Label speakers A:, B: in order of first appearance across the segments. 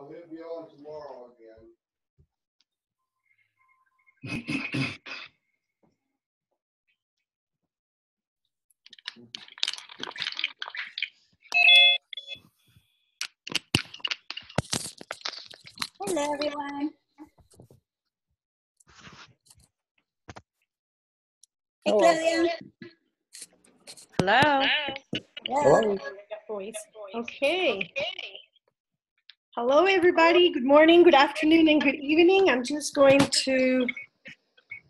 A: he'll be on tomorrow again.
B: Hello, everyone. Hey, Claudia.
C: Hello.
B: Hello.
D: Okay. Hello, everybody. Good morning, good afternoon, and good evening. I'm just going to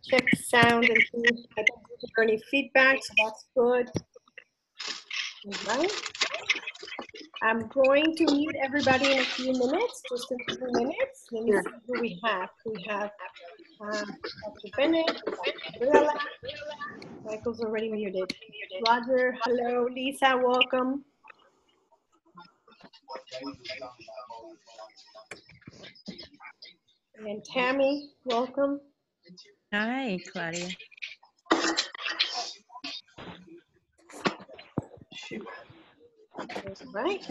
D: check sound and see if I can hear any feedback, so that's good. All right. I'm going to mute everybody in a few minutes, just in a few minutes. Let me see who we have. We have Dr. Bennett, Gabriela. Michael's already muted. Roger, hello. Lisa, welcome. And Tammy, welcome.
C: Hi, Claudia.
D: All right.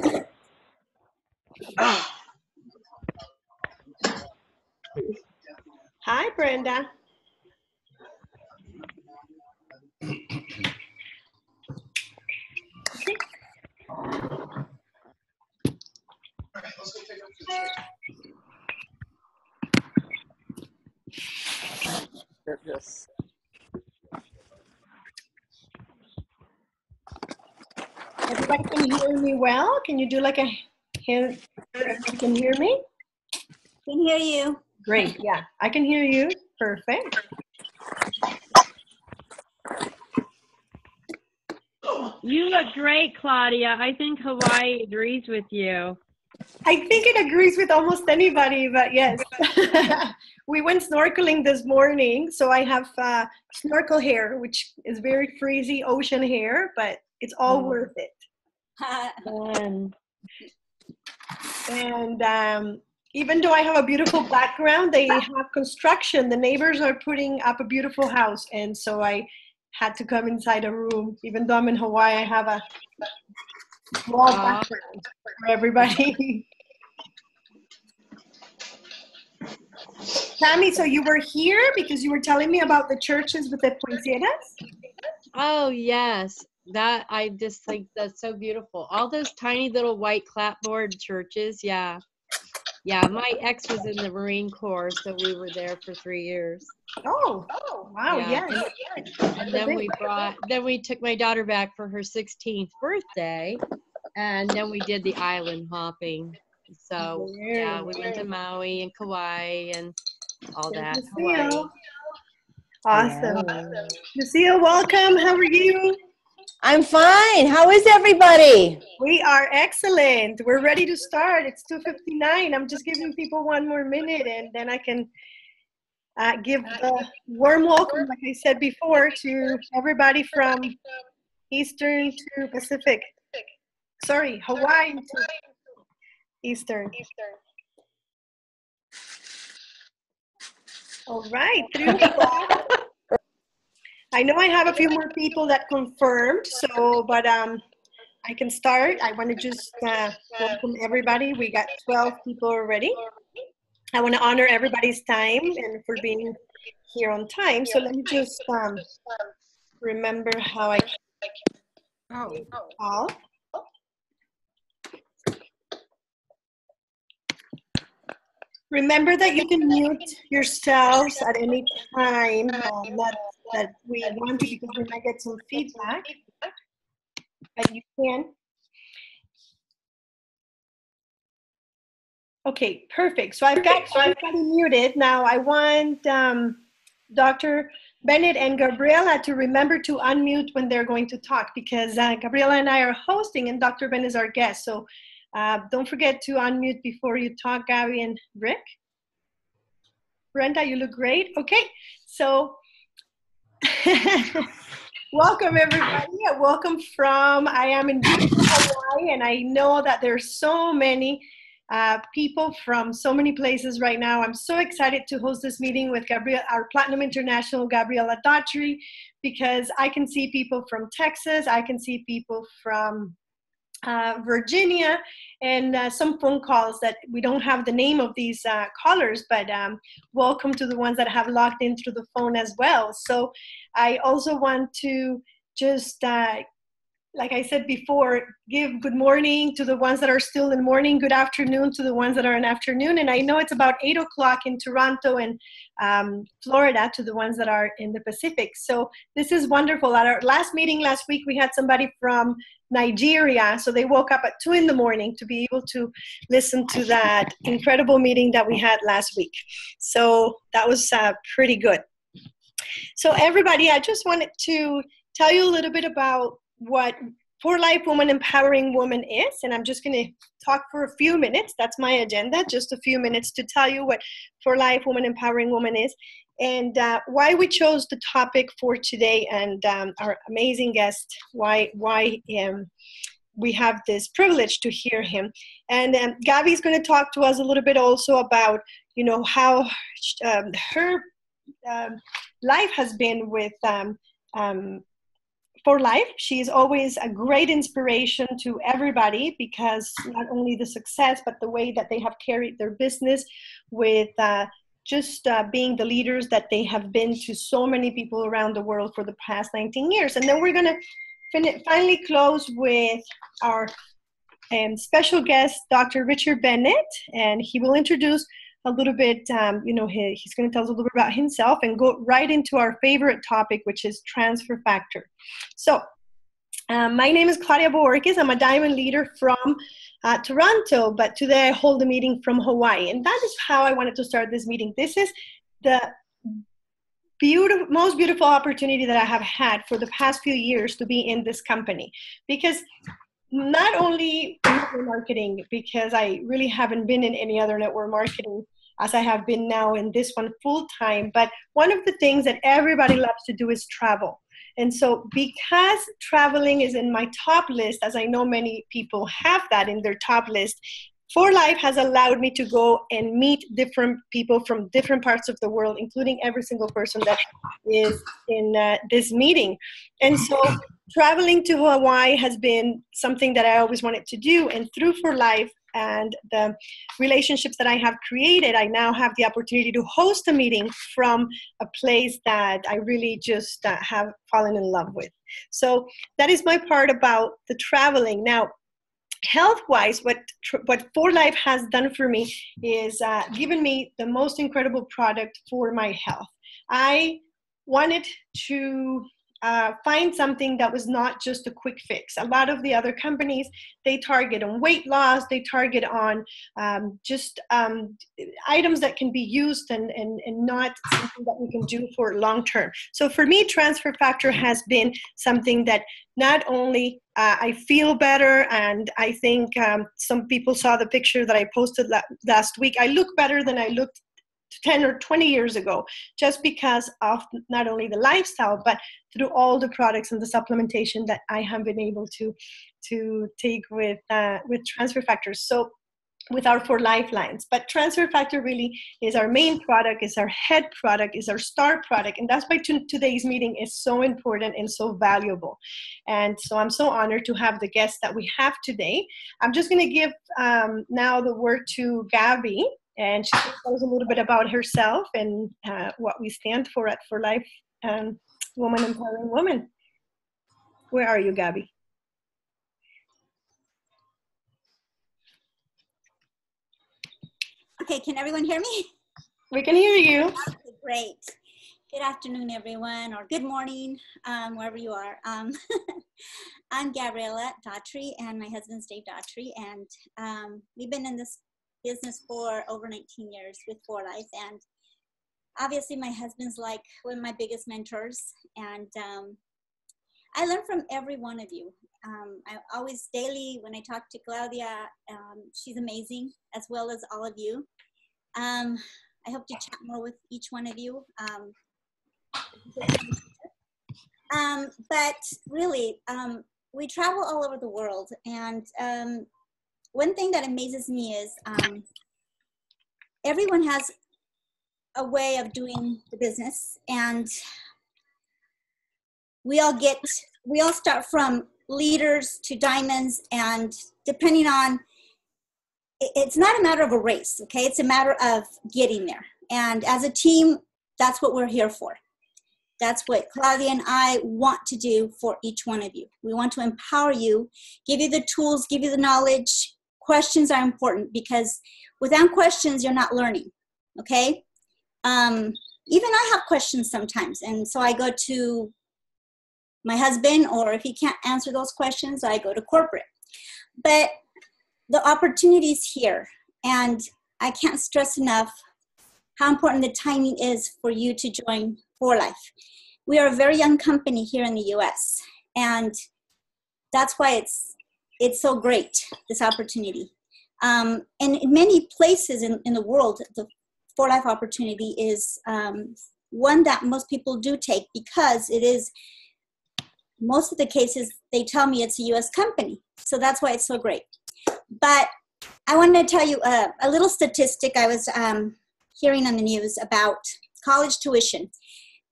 D: Hi, Brenda. Okay.
B: Yes.
D: Everybody can hear me well? Can you do like a hand? You can hear me?
B: Can hear you.
D: Great, yeah, I can hear you. Perfect.
C: You look great, Claudia. I think Hawaii agrees with you.
D: I think it agrees with almost anybody, but yes. We went snorkeling this morning, so I have snorkel hair, which is very frizzy ocean hair, but it's all worth it. And even though I have a beautiful background, they have construction. The neighbors are putting up a beautiful house, and so I had to come inside a room. Even though I'm in Hawaii, I have a small background for everybody. Tammy, so you were here because you were telling me about the churches with the poinsettias?
C: Oh, yes. That I just think that's so beautiful. All those tiny little white clapboard churches. Yeah. Yeah. My ex was in the Marine Corps, so we were there for 3 years.
D: Oh, wow,
C: Yeah.
D: yes.
C: And then we took my daughter back for her 16th birthday, and then we did the island hopping. So yeah, we went to Maui and Kauai and all that. Hawaii.
D: Awesome.
C: Yeah.
D: Lucille, welcome. How are you?
E: I'm fine. How is everybody?
D: We are excellent. We're ready to start. It's 2:59. I'm just giving people one more minute, and then I can give the warm welcome, like I said before, to everybody from Eastern to Pacific. Sorry, Hawaii to Eastern. All right, 3 o'clock. I know I have a few more people that confirmed, so, but I can start. I want to just welcome everybody. We got 12 people already. I want to honor everybody's time and for being here on time. So let me just remember how I can call. Remember that you can mute yourselves at any time. Not that we want to, because we might get some feedback. But you can. Okay, perfect. So I've got everybody muted. Now I want Dr. Bennett and Gabriela to remember to unmute when they're going to talk, because Gabriela and I are hosting and Dr. Bennett is our guest. So don't forget to unmute before you talk, Gabby and Rick. Brenda, you look great. Okay, so welcome everybody. Welcome from, I am in beautiful Hawaii, and I know that there's so many people from so many places right now. I'm so excited to host this meeting with Gabriela, our Platinum International Gabriela Daughtry, because I can see people from Texas, I can see people from Virginia, and some phone calls that we don't have the name of these callers, but welcome to the ones that have logged in through the phone as well. So I also want to just, like I said before, give good morning to the ones that are still in morning, good afternoon to the ones that are in afternoon. And I know it's about 8 o'clock in Toronto and Florida to the ones that are in the Pacific. So this is wonderful. At our last meeting last week, we had somebody from Nigeria. So they woke up at 2 in the morning to be able to listen to that incredible meeting that we had last week. So that was pretty good. So everybody, I just wanted to tell you a little bit about what For Life Woman Empowering Woman is, and I'm just going to talk for a few minutes. That's my agenda, just a few minutes to tell you what For Life Woman Empowering Woman is, and why we chose the topic for today, and our amazing guest, why we have this privilege to hear him. And Gabby's going to talk to us a little bit also about, you know, how her life has been with For Life. She's always a great inspiration to everybody, because not only the success, but the way that they have carried their business with just being the leaders that they have been to so many people around the world for the past 19 years. And then we're going to finally close with our special guest, Dr. Richard Bennett, and he will introduce a little bit, you know, he's going to tell us a little bit about himself and go right into our favorite topic, which is transfer factor. So my name is Claudia Boorkis. I'm a diamond leader from Toronto, but today I hold a meeting from Hawaii. And that is how I wanted to start this meeting. This is the most beautiful opportunity that I have had for the past few years to be in this company, because not only network marketing, because I really haven't been in any other network marketing as I have been now in this one full time, but one of the things that everybody loves to do is travel. And so because traveling is in my top list, as I know many people have that in their top list, For Life has allowed me to go and meet different people from different parts of the world, including every single person that is in this meeting. And so traveling to Hawaii has been something that I always wanted to do. And through For Life and the relationships that I have created, I now have the opportunity to host a meeting from a place that I really just have fallen in love with. So that is my part about the traveling. Now, health-wise, what For Life has done for me is given me the most incredible product for my health. I wanted to find something that was not just a quick fix. A lot of the other companies, they target on weight loss, they target on just items that can be used and not something that we can do for long term. So for me, Transfer Factor has been something that not only I feel better, and I think some people saw the picture that I posted last week, I look better than I looked 10 or 20 years ago, just because of not only the lifestyle, but through all the products and the supplementation that I have been able to take with Transfer Factors. So with our 4 lifelines, but Transfer Factor really is our main product, is our head product, is our star product, and that's why today's meeting is so important and so valuable. And so I'm so honored to have the guests that we have today. I'm just going to give now the word to Gabby, and she can tell us a little bit about herself and what we stand for at For Life Woman Empowering Woman. Where are you, Gabby?
B: Okay, can everyone hear me?
D: We can hear you.
B: Okay, great. Good afternoon, everyone, or good morning, wherever you are. I'm Gabriela Daughtry, and my husband's Dave Daughtry, and we've been in this business for over 19 years with For Life, and obviously my husband's like one of my biggest mentors, and I learn from every one of you. I always daily, when I talk to Claudia, she's amazing, as well as all of you. I hope to chat more with each one of you. But really, we travel all over the world, and one thing that amazes me is everyone has a way of doing the business, and we all start from leaders to diamonds, and depending on, it's not a matter of a race, okay? It's a matter of getting there. And as a team, that's what we're here for. That's what Claudia and I want to do for each one of you. We want to empower you, give you the tools, give you the knowledge. Questions are important because without questions, you're not learning, okay? Even I have questions sometimes. And so I go to my husband, or if he can't answer those questions, I go to corporate. But the opportunity is here. And I can't stress enough how important the timing is for you to join For Life. We are a very young company here in the US, and that's why it's so great, this opportunity. And in many places in the world, the For Life opportunity is one that most people do take because it is, most of the cases, they tell me it's a US company. So that's why it's so great. But I wanted to tell you a little statistic I was hearing on the news about college tuition.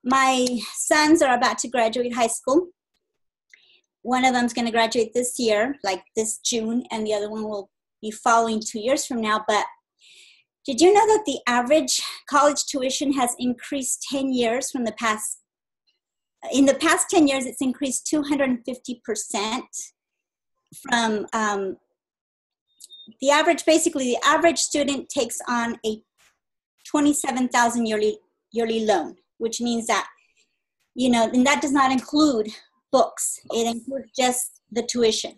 B: My sons are about to graduate high school. One of them is going to graduate this year, like this June, and the other one will be following 2 years from now. But did you know that the average college tuition has increased 10 years from the past? In the past 10 years, it's increased 250% from the average. Basically, the average student takes on a $27,000 yearly loan, which means that, you know, and that does not include books. It includes just the tuition.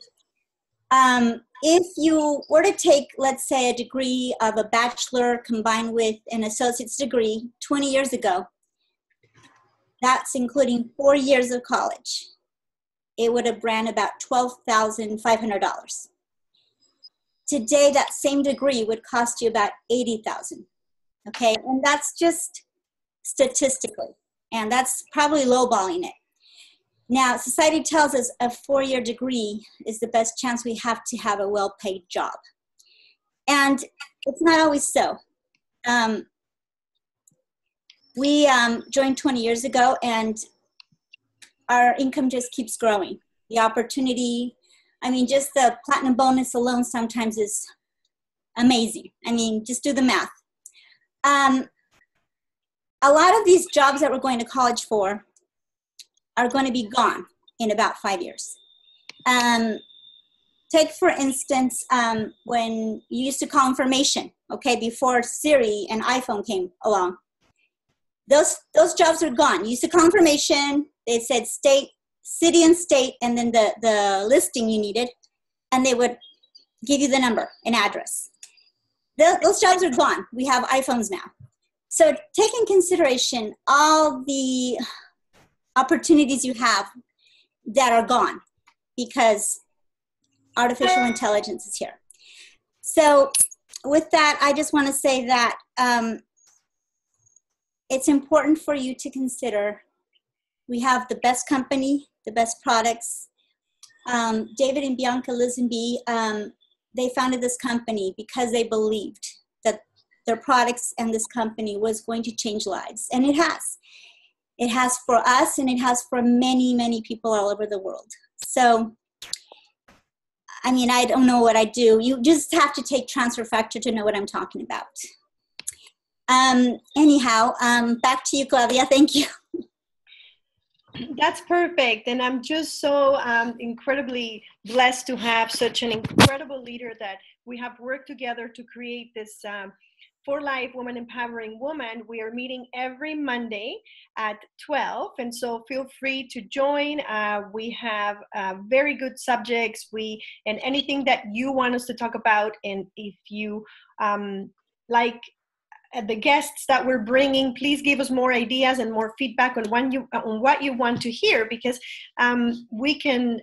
B: If you were to take, let's say, a degree of a bachelor combined with an associate's degree 20 years ago, that's including 4 years of college, it would have ran about $12,500. Today, that same degree would cost you about $80,000. Okay, and that's just statistically, and that's probably lowballing it. Now, society tells us a 4-year degree is the best chance we have to have a well-paid job. And it's not always so. We joined 20 years ago, and our income just keeps growing. The opportunity, I mean, just the platinum bonus alone sometimes is amazing. I mean, just do the math. A lot of these jobs that we're going to college for are going to be gone in about 5 years. Take, for instance, when you used to call information, okay, before Siri and iPhone came along. Those jobs are gone. You used to call information, they said state, city and state, and then the listing you needed, and they would give you the number and address. Those jobs are gone. We have iPhones now. So take in consideration all the opportunities you have that are gone because artificial intelligence is here. So with that, I just want to say that it's important for you to consider we have the best company, the best products. David and Bianca Lisenby, they founded this company because they believed that their products and this company was going to change lives. And it has. It has for us, and it has for many, many people all over the world. So, I mean, I don't know what I do. You just have to take Transfer Factor to know what I'm talking about. Anyhow, back to you, Claudia. Thank you.
D: That's perfect. And I'm just so incredibly blessed to have such an incredible leader that we have worked together to create this For Life Woman Empowering Woman. We are meeting every Monday at 12. And so feel free to join. We have very good subjects. And anything that you want us to talk about. And if you like the guests that we're bringing, please give us more ideas and more feedback on what you want to hear, because we can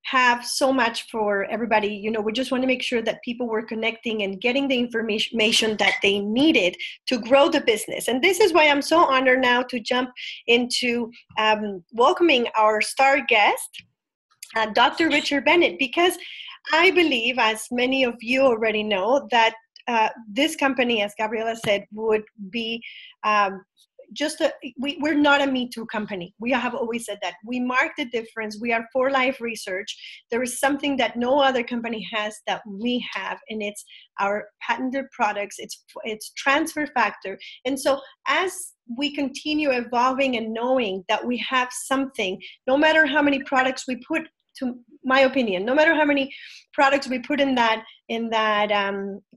D: have so much for everybody. You know, we just want to make sure that people were connecting and getting the information that they needed to grow the business. And this is why I'm so honored now to jump into welcoming our star guest, Dr. Richard Bennett, because I believe, as many of you already know, that this company, as Gabriela said, would be we're not a Me Too company. We have always said that. We mark the difference. We are for life research. There is something that no other company has that we have, and it's our patented products. It's transfer factor. And so as we continue evolving and knowing that we have something, no matter how many products we put, to my opinion, no matter how many products we put in that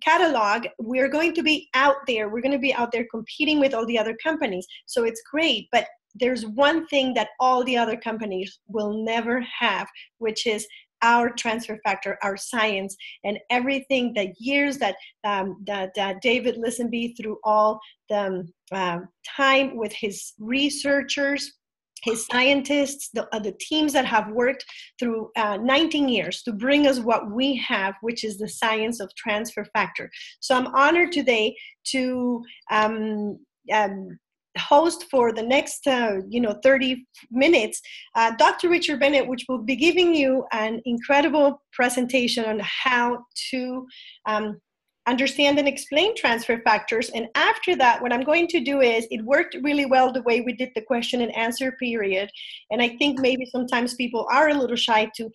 D: catalog, we're going to be out there. We're going to be out there competing with all the other companies. So it's great, but there's one thing that all the other companies will never have, which is our transfer factor, our science, and everything, the years that David Lisenby, through all the time with his researchers, his scientists, the teams that have worked through 19 years to bring us what we have, which is the science of transfer factor. So I'm honored today to host for the next 30 minutes Dr. Richard Bennett, which will be giving you an incredible presentation on how to understand and explain transfer factors. And after that, what I'm going to do is, it worked really well the way we did the question and answer period. And I think maybe sometimes people are a little shy to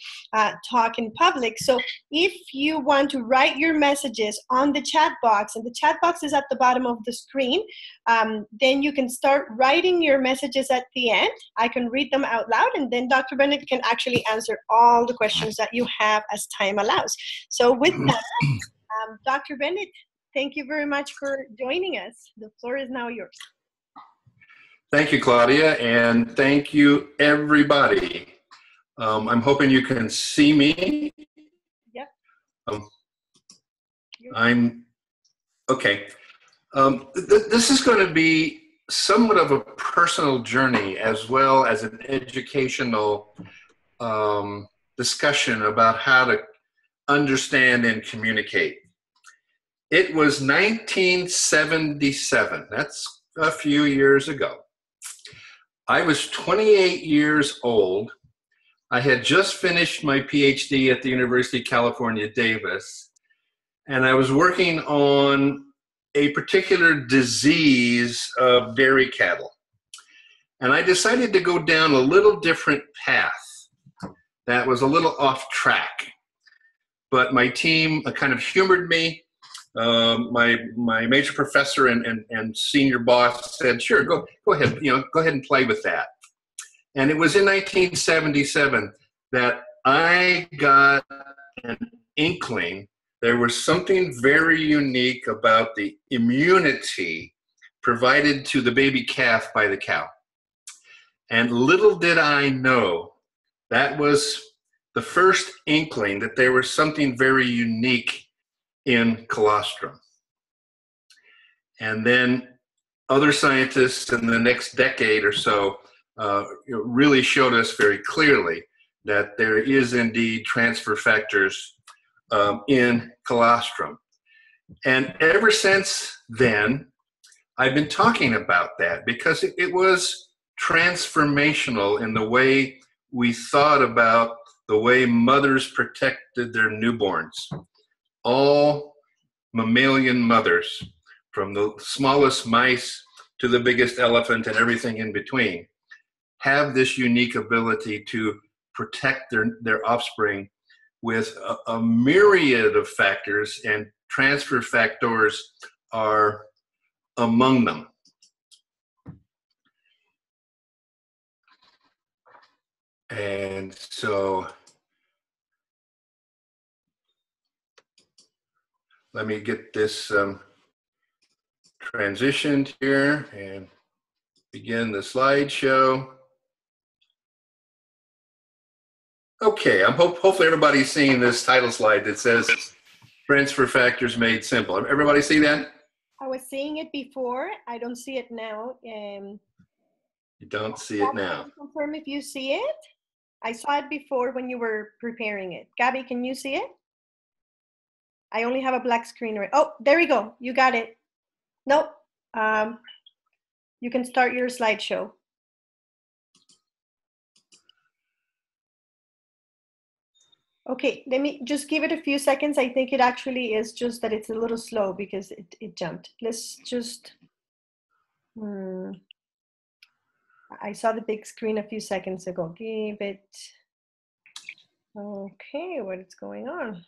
D: talk in public. So if you want to write your messages on the chat box, and the chat box is at the bottom of the screen, then you can start writing your messages at the end. I can read them out loud, and then Dr. Bennett can actually answer all the questions that you have as time allows. So with that, Dr. Bennett, thank you very much for joining us. The floor is now yours.
F: Thank you, Claudia, and thank you, everybody. I'm hoping you can see me.
D: Yep.
F: I'm okay. This is going to be somewhat of a personal journey as well as an educational discussion about how to understand and communicate. It was 1977. That's a few years ago. I was 28 years old. I had just finished my Ph.D. at the University of California, Davis, and I was working on a particular disease of dairy cattle. And I decided to go down a little different path that was a little off track. But my team kind of humored me. My major professor and senior boss said, "Sure, go ahead, go ahead and play with that." And it was in 1977 that I got an inkling there was something very unique about the immunity provided to the baby calf by the cow. And little did I know that was the first inkling that there was something very unique in colostrum. And then other scientists in the next decade or so really showed us very clearly that there is indeed transfer factors in colostrum. And ever since then, I've been talking about that because it was transformational in the way we thought about the way mothers protected their newborns. All mammalian mothers, from the smallest mice to the biggest elephant and everything in between, have this unique ability to protect their offspring with a myriad of factors, and transfer factors are among them. And so let me get this transitioned here and begin the slideshow. Okay, hopefully everybody's seeing this title slide that says transfer factors made simple. Everybody see that?
D: I was seeing it before. I don't see it now.
F: You don't see it now.
D: Can you confirm if you see it? I saw it before when you were preparing it. Gabby, can you see it? I only have a black screen right. Oh, there we go. You got it. Nope. You can start your slideshow. Okay, let me just give it a few seconds. I think it actually is just that it's a little slow because it jumped. Let's just, I saw the big screen a few seconds ago. Give it. Okay, what is going on?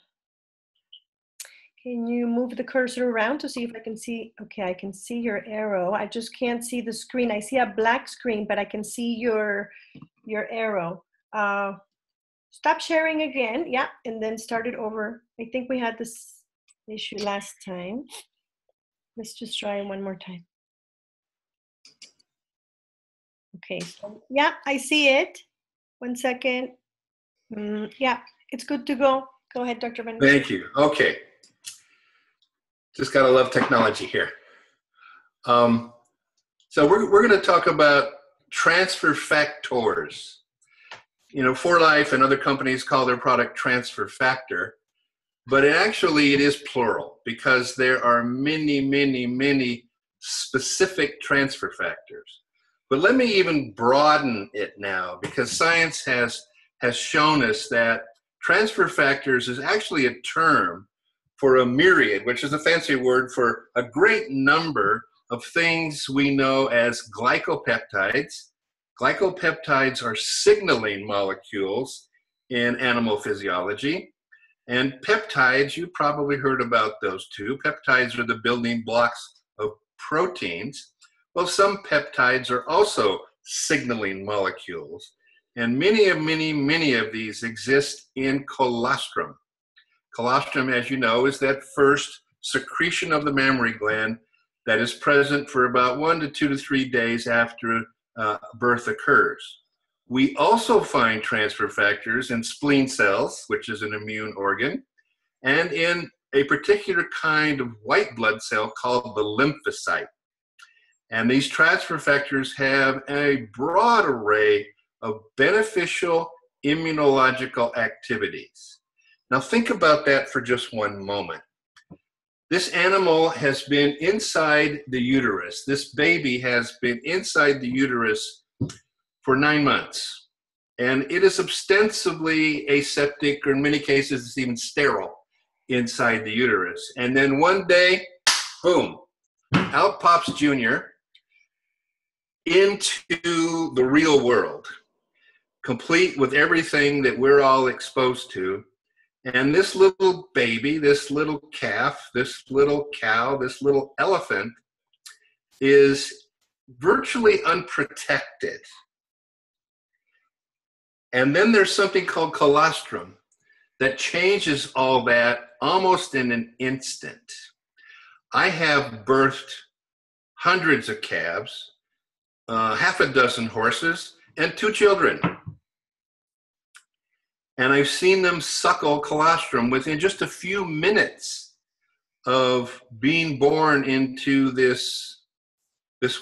D: Can you move the cursor around to see if I can see? Okay, I can see your arrow. I just can't see the screen. I see a black screen, but I can see your arrow. Stop sharing again. Yeah, and then start it over. I think we had this issue last time. Let's just try one more time. Okay, so yeah, I see it. 1 second. Yeah, it's good to go. Go ahead, Dr. Bennett.
F: Thank you. Okay. Just gotta love technology here. So we're going to talk about transfer factors. You know, For Life and other companies call their product transfer factor, but it is plural because there are many, many, many specific transfer factors. But let me even broaden it now, because science has shown us that transfer factors is actually a term for a myriad, which is a fancy word for a great number of things we know as glycopeptides. Glycopeptides are signaling molecules in animal physiology. And peptides, you probably heard about those too. Peptides are the building blocks of proteins. Well, some peptides are also signaling molecules. And many of these exist in colostrum. Colostrum, as you know, is that first secretion of the mammary gland that is present for about 1 to 2 to 3 days after birth occurs. We also find transfer factors in spleen cells, which is an immune organ, and in a particular kind of white blood cell called the lymphocyte. And these transfer factors have a broad array of beneficial immunological activities. Now think about that for just one moment. This animal has been inside the uterus. This baby has been inside the uterus for 9 months. And it is ostensibly aseptic, or in many cases it's even sterile inside the uterus. And then one day, boom, out pops Junior into the real world, complete with everything that we're all exposed to. And this little baby, this little calf, this little cow, this little elephant is virtually unprotected. And then there's something called colostrum that changes all that almost in an instant. I have birthed hundreds of calves, half a dozen horses, and 2 children. And I've seen them suckle colostrum within just a few minutes of being born into this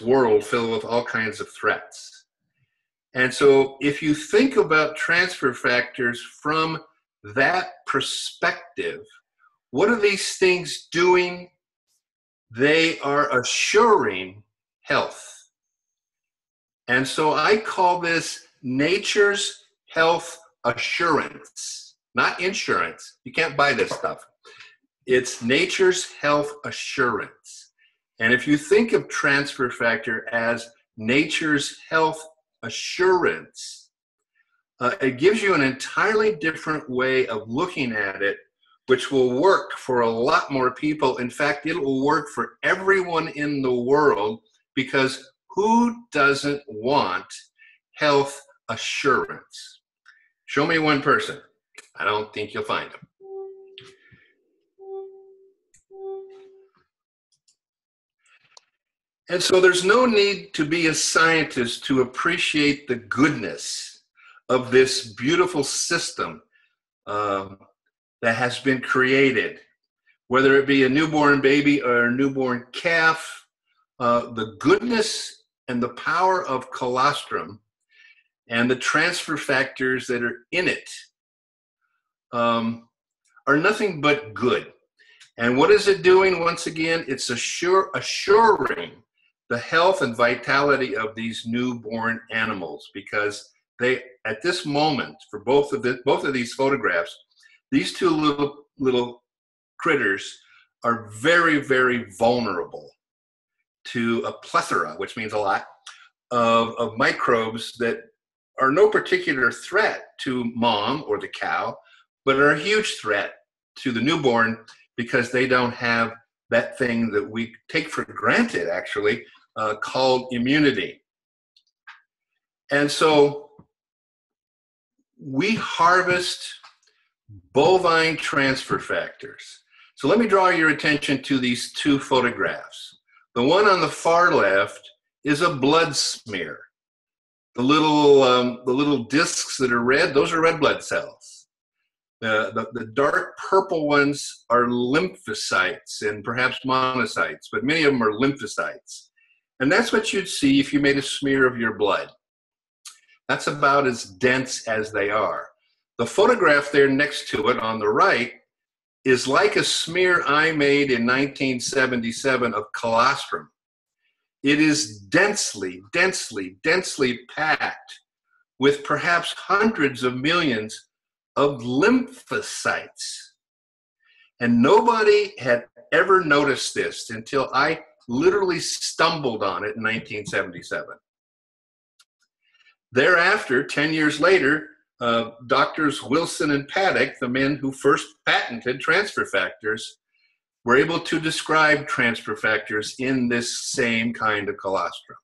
F: world filled with all kinds of threats. And so if you think about transfer factors from that perspective, what are these things doing? They are assuring health. And so I call this nature's health assurance, not insurance. You can't buy this stuff. It's nature's health assurance. And if you think of transfer factor as nature's health assurance, it gives you an entirely different way of looking at it, which will work for a lot more people. In fact, it will work for everyone in the world, because who doesn't want health assurance? Show me one person. I don't think you'll find them. And so there's no need to be a scientist to appreciate the goodness of this beautiful system that has been created, whether it be a newborn baby or a newborn calf. The goodness and the power of colostrum and the transfer factors that are in it are nothing but good. And what is it doing? Once again, it's assuring the health and vitality of these newborn animals, because they, at this moment, for both of these photographs, these 2 little critters are very, very vulnerable to a plethora, which means a lot, of microbes that are no particular threat to mom or the cow, but are a huge threat to the newborn because they don't have that thing that we take for granted, actually, called immunity. And so we harvest bovine transfer factors. So let me draw your attention to these two photographs. The one on the far left is a blood smear. The little discs that are red, those are red blood cells. The dark purple ones are lymphocytes and perhaps monocytes, but many of them are lymphocytes. And that's what you'd see if you made a smear of your blood. That's about as dense as they are. The photograph there next to it on the right is like a smear I made in 1977 of colostrum. It is densely, densely, densely packed with perhaps hundreds of millions of lymphocytes. And nobody had ever noticed this until I literally stumbled on it in 1977. Thereafter, 10 years later, Doctors Wilson and Paddock, the men who first patented transfer factors, were able to describe transfer factors in this same kind of colostrum.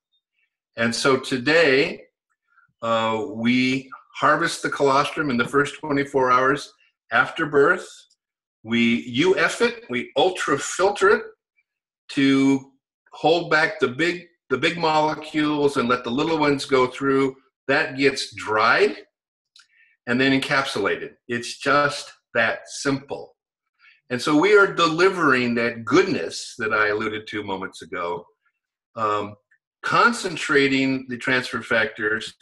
F: And so today, we harvest the colostrum in the first 24 hours after birth. We UF it, we ultrafilter it to hold back the big molecules and let the little ones go through. That gets dried and then encapsulated. It's just that simple. And so we are delivering that goodness that I alluded to moments ago, concentrating the transfer factors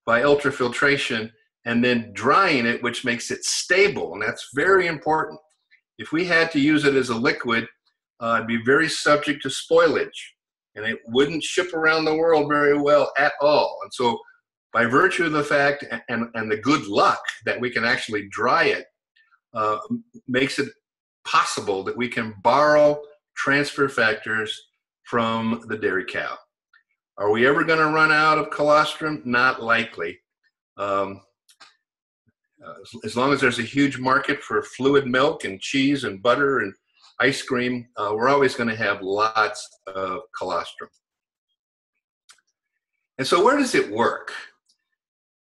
F: by ultrafiltration and then drying it, which makes it stable. And that's very important. If we had to use it as a liquid, it'd be very subject to spoilage, and it wouldn't ship around the world very well at all. And so by virtue of the fact and the good luck that we can actually dry it, makes it possible that we can borrow transfer factors from the dairy cow. Are we ever going to run out of colostrum? Not likely. As long as there's a huge market for fluid milk and cheese and butter and ice cream, we're always going to have lots of colostrum. And so where does it work?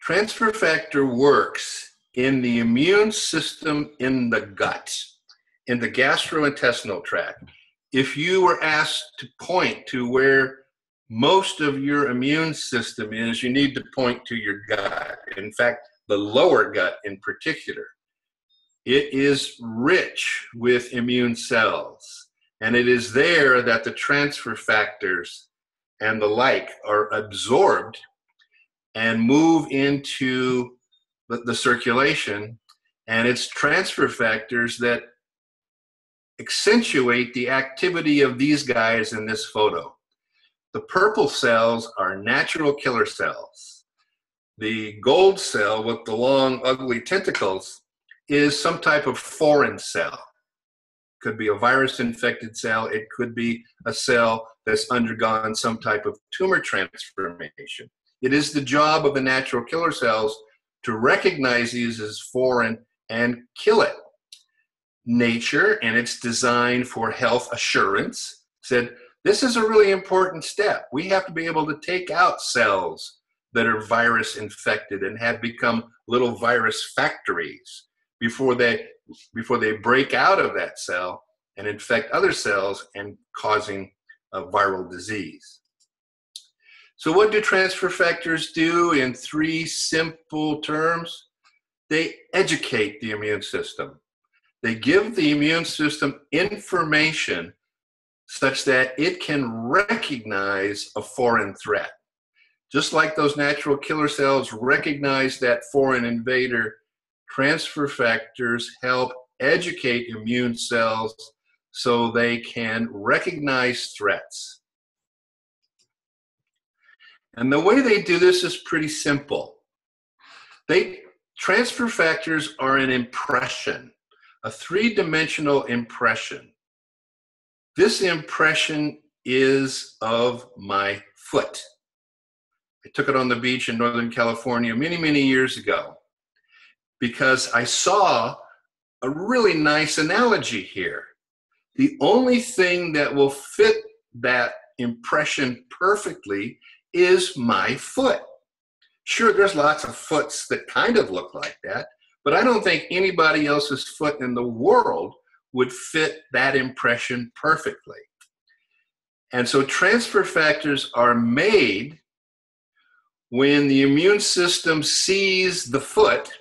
F: Transfer factor works in the immune system in the gut, in the gastrointestinal tract. If you were asked to point to where most of your immune system is, you need to point to your gut. In fact, the lower gut in particular. It is rich with immune cells, and it is there that the transfer factors and the like are absorbed and move into the circulation, and it's transfer factors that accentuate the activity of these guys in this photo. The purple cells are natural killer cells. The gold cell with the long, ugly tentacles is some type of foreign cell. Could be a virus-infected cell. It could be a cell that's undergone some type of tumor transformation. It is the job of the natural killer cells to recognize these as foreign and kill it. Nature, and its design for health assurance, said this is a really important step. We have to be able to take out cells that are virus infected and have become little virus factories before they break out of that cell and infect other cells and causing a viral disease. So what do transfer factors do in 3 simple terms? They educate the immune system. They give the immune system information such that it can recognize a foreign threat. Just like those natural killer cells recognize that foreign invader, transfer factors help educate immune cells so they can recognize threats. And the way they do this is pretty simple. Transfer factors are an impression, a 3-dimensional impression. This impression is of my foot. took it on the beach in Northern California many, many years ago, because I saw a really nice analogy here. The only thing that will fit that impression perfectly is my foot. Sure, there's lots of foots that kind of look like that, but I don't think anybody else's foot in the world would fit that impression perfectly. And so transfer factors are made when the immune system sees the foot,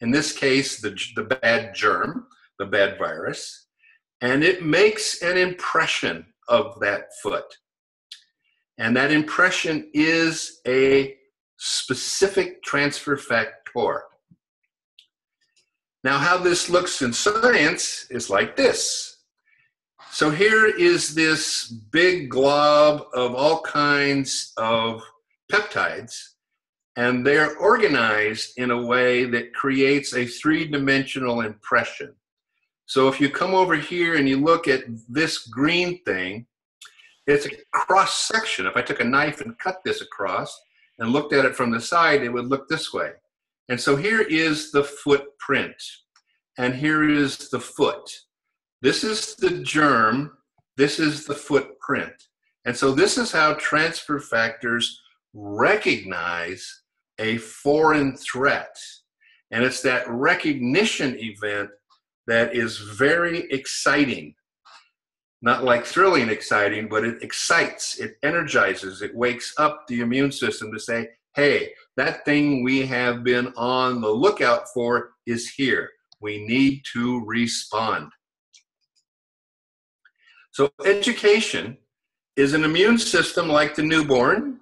F: in this case, the bad germ, the bad virus, and it makes an impression of that foot. And that impression is a specific transfer factor. Now, how this looks in science is like this. So here is this big glob of all kinds of peptides, and they're organized in a way that creates a three-dimensional impression. So if you come over here and you look at this green thing, it's a cross-section. If I took a knife and cut this across and looked at it from the side, it would look this way. And so here is the footprint, and here is the foot. This is the germ, this is the footprint. And so this is how transfer factors recognize a foreign threat. And it's that recognition event that is very exciting. Not like thrilling exciting, but it excites, it energizes, it wakes up the immune system to say, hey, that thing we have been on the lookout for is here. We need to respond. So education is an immune system like the newborn,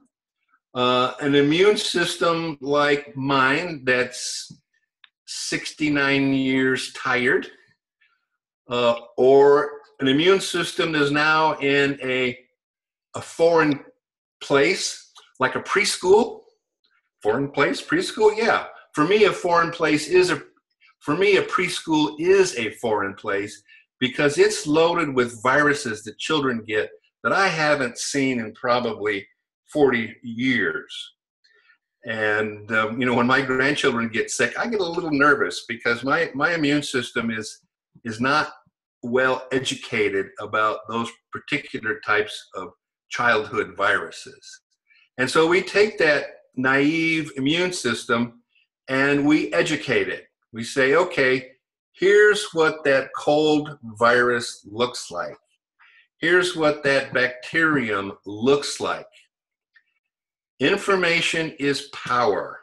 F: an immune system like mine that's 69 years tired, or an immune system that is now in a foreign place, like a preschool. Foreign place, preschool, yeah. For me, a preschool is a foreign place, because it's loaded with viruses that children get that I haven't seen in probably 40 years. And when my grandchildren get sick, I get a little nervous, because my immune system is not well educated about those particular types of childhood viruses. And so we take that naive immune system and we educate it. We say, okay, here's what that cold virus looks like. Here's what that bacterium looks like. Information is power.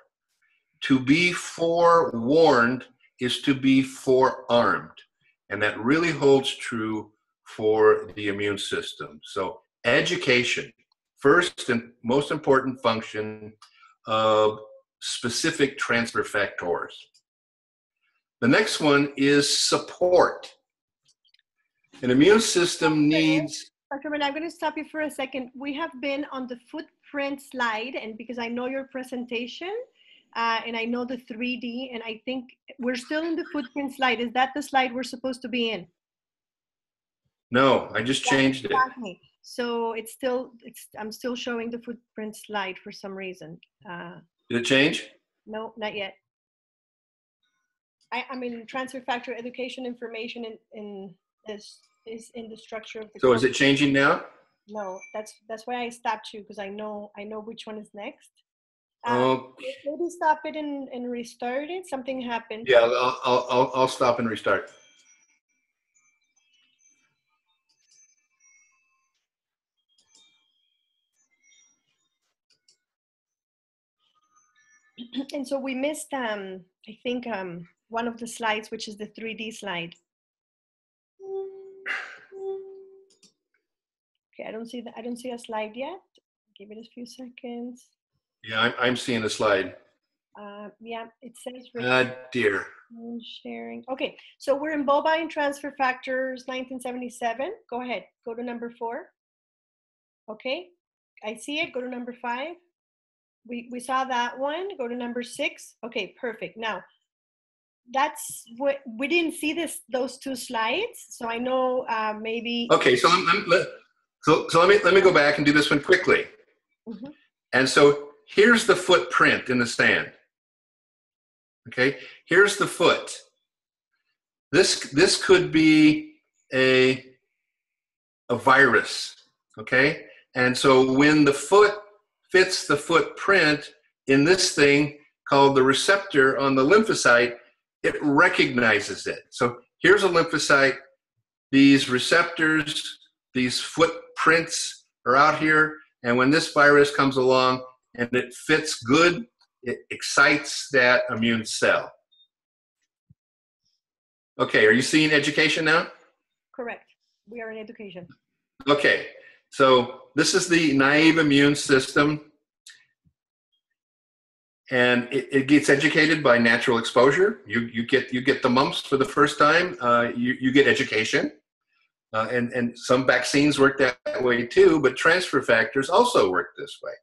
F: To be forewarned is to be forearmed. And that really holds true for the immune system. So education, first and most important function of specific transfer factors. The next one is support. An immune system needs...
D: Dr. Bennett, I'm going to stop you for a second. We have been on the footprint slide, and because I know your presentation, and I know the 3D, and I think we're still in the footprint slide. Is that the slide we're supposed to be in?
F: No, I just changed it.
D: So I'm still showing the footprint slide for some reason.
F: Did it change?
D: No, not yet. I mean, transfer factor education information is in the structure of the.
F: So is it changing now?
D: No, that's why I stopped you, because I know which one is next. Maybe stop it and restart it. Something happened.
F: Yeah, I'll stop and restart.
D: And so we missed, I think, one of the slides, which is the 3D slide. Okay, I don't see a slide yet. Give it a few seconds.
F: Yeah, I'm seeing a slide.
D: Yeah, it says.
F: Dear.
D: Sharing. Okay, so we're in bovine transfer factors 1977. Go ahead. Go to number 4. Okay, I see it. Go to number 5. We saw that one. Go to number 6. Okay, perfect. Now, that's what we didn't see those 2 slides. So I know maybe.
F: Okay, so let me go back and do this one quickly.
D: Mm-hmm.
F: And so here's the footprint in the sand. Okay, here's the foot. This could be a virus, okay? And so when the foot fits the footprint in this thing called the receptor on the lymphocyte, it recognizes it. So here's a lymphocyte. These receptors, these footprints are out here, and when this virus comes along and it fits good, it excites that immune cell. Okay, are you seeing education now?
D: Correct. We are in education.
F: Okay, so this is the naive immune system, and it gets educated by natural exposure. You get the mumps for the first time. You get education, and some vaccines work that way too. But transfer factors also work this way,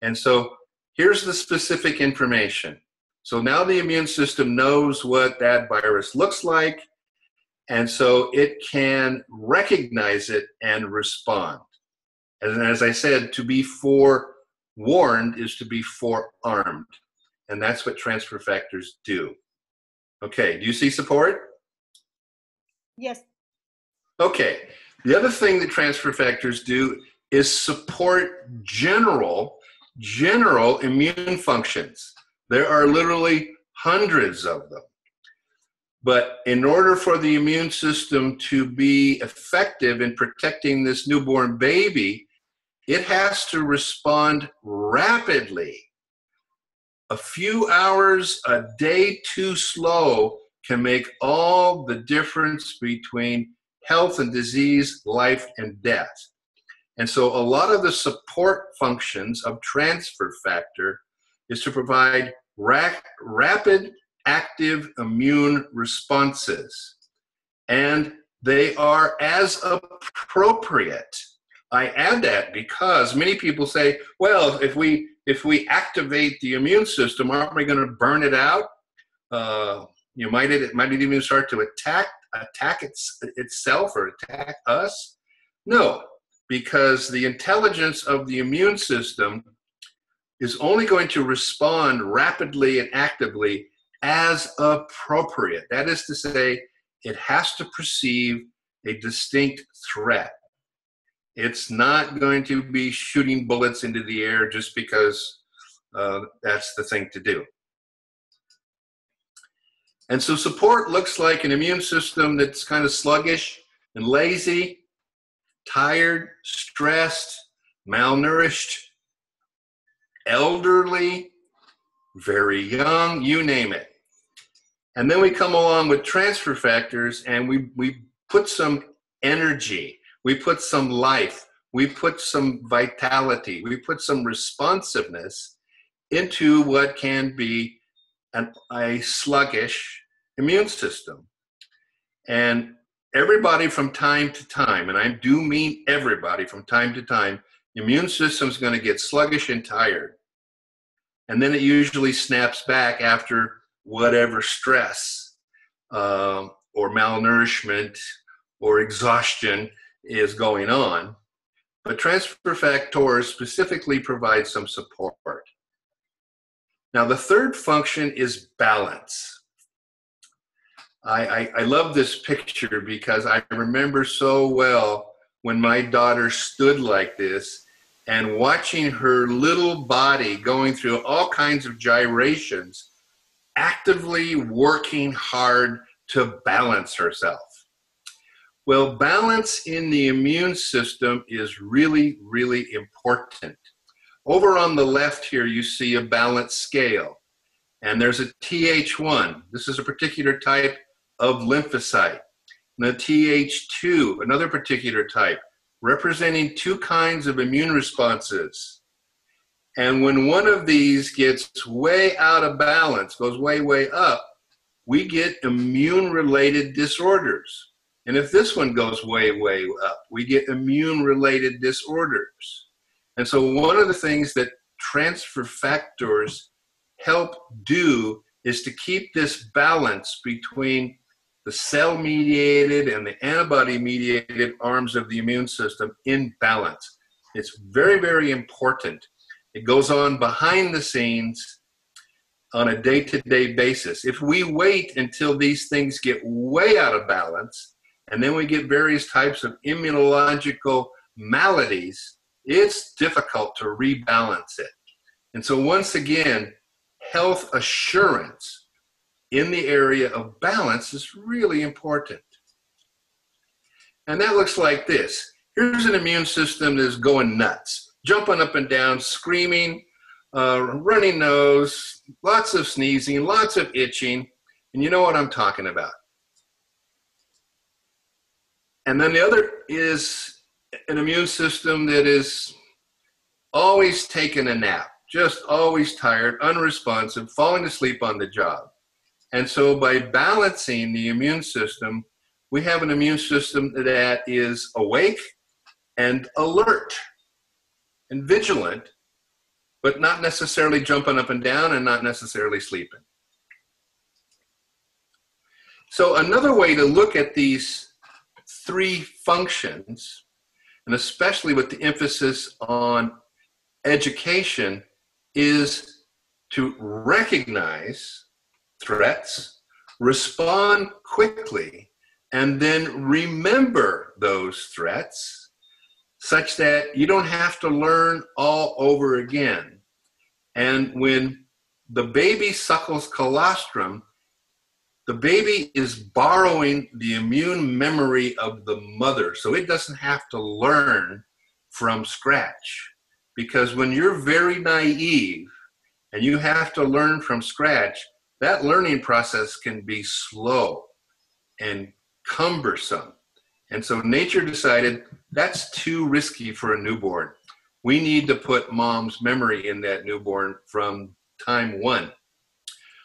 F: and so here's the specific information. So now the immune system knows what that virus looks like, and so it can recognize it and respond. And as I said, to be forewarned is to be forearmed. And that's what transfer factors do. Okay, do you see support?
D: Yes.
F: Okay, the other thing that transfer factors do is support general immune functions. There are literally hundreds of them. But in order for the immune system to be effective in protecting this newborn baby, it has to respond rapidly. A few hours a day too slow can make all the difference between health and disease, life and death. And so a lot of the support functions of transfer factor is to provide rapid active immune responses. And they are as appropriate. I add that because many people say, well, if we activate the immune system, aren't we going to burn it out? Might it even start to attack itself or attack us? No, because the intelligence of the immune system is only going to respond rapidly and actively as appropriate. That is to say, it has to perceive a distinct threat. It's not going to be shooting bullets into the air just because that's the thing to do. And so support looks like an immune system that's kind of sluggish and lazy, tired, stressed, malnourished, elderly, very young, you name it. And then we come along with transfer factors and we put some energy, we put some life, we put some vitality, we put some responsiveness into what can be a sluggish immune system. And everybody from time to time, and I do mean everybody from time to time, the immune system is going to get sluggish and tired. And then it usually snaps back after whatever stress or malnourishment or exhaustion is going on. But transfer factors specifically provide some support. Now, the third function is balance. I love this picture because I remember so well when my daughter stood like this and watching her little body going through all kinds of gyrations, actively working hard to balance herself. Well, balance in the immune system is really, really important. Over on the left here, you see a balance scale, and there's a Th1. This is a particular type of lymphocyte. And the Th2, another particular type, representing two kinds of immune responses. And when one of these gets way out of balance, goes way, way up, we get immune-related disorders. And if this one goes way, way up, we get immune-related disorders. And so one of the things that transfer factors help do is to keep this balance between the cell-mediated and the antibody-mediated arms of the immune system in balance. It's very, very important It goes on behind the scenes on a day-to-day basis. If we wait until these things get way out of balance, and then we get various types of immunological maladies, it's difficult to rebalance it. And so once again, health assurance in the area of balance is really important. And that looks like this. Here's an immune system that's going nuts, jumping up and down, screaming, runny nose, lots of sneezing, lots of itching, and you know what I'm talking about. And then the other is an immune system that is always taking a nap, just always tired, unresponsive, falling asleep on the job. And so by balancing the immune system, we have an immune system that is awake and alert and vigilant, but not necessarily jumping up and down and not necessarily sleeping. So another way to look at these three functions, and especially with the emphasis on education, is to recognize threats, respond quickly, and then remember those threats such that you don't have to learn all over again. And when the baby suckles colostrum, the baby is borrowing the immune memory of the mother, so it doesn't have to learn from scratch. Because when you're very naive and you have to learn from scratch, that learning process can be slow and cumbersome. And so nature decided that's too risky for a newborn. We need to put mom's memory in that newborn from time one.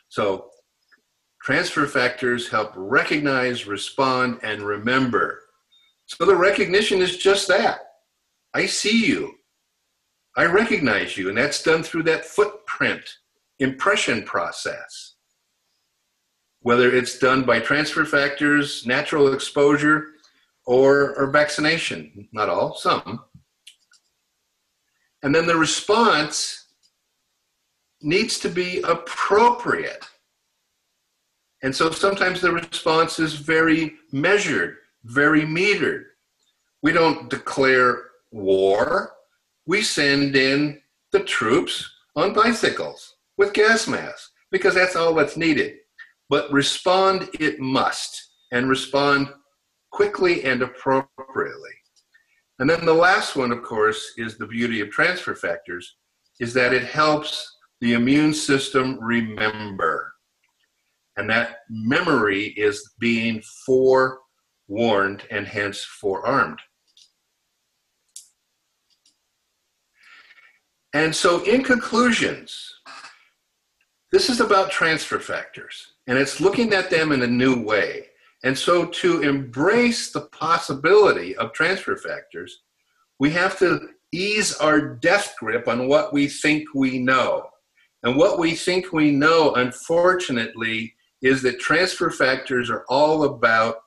F: So transfer factors help recognize, respond, and remember. So the recognition is just that. I see you. I recognize you, and that's done through that footprint impression process. Whether it's done by transfer factors, natural exposure, or vaccination. Not all, some. And then the response needs to be appropriate. And so sometimes the response is very measured, very metered. We don't declare war. We send in the troops on bicycles with gas masks because that's all that's needed. But respond it must, and respond quickly and appropriately. And then the last one, of course, is the beauty of transfer factors, is that it helps the immune system remember. And that memory is being forewarned and hence forearmed. And so in conclusions, this is about transfer factors, and it's looking at them in a new way. And so to embrace the possibility of transfer factors, we have to ease our death grip on what we think we know. And what we think we know, unfortunately, is that transfer factors are all about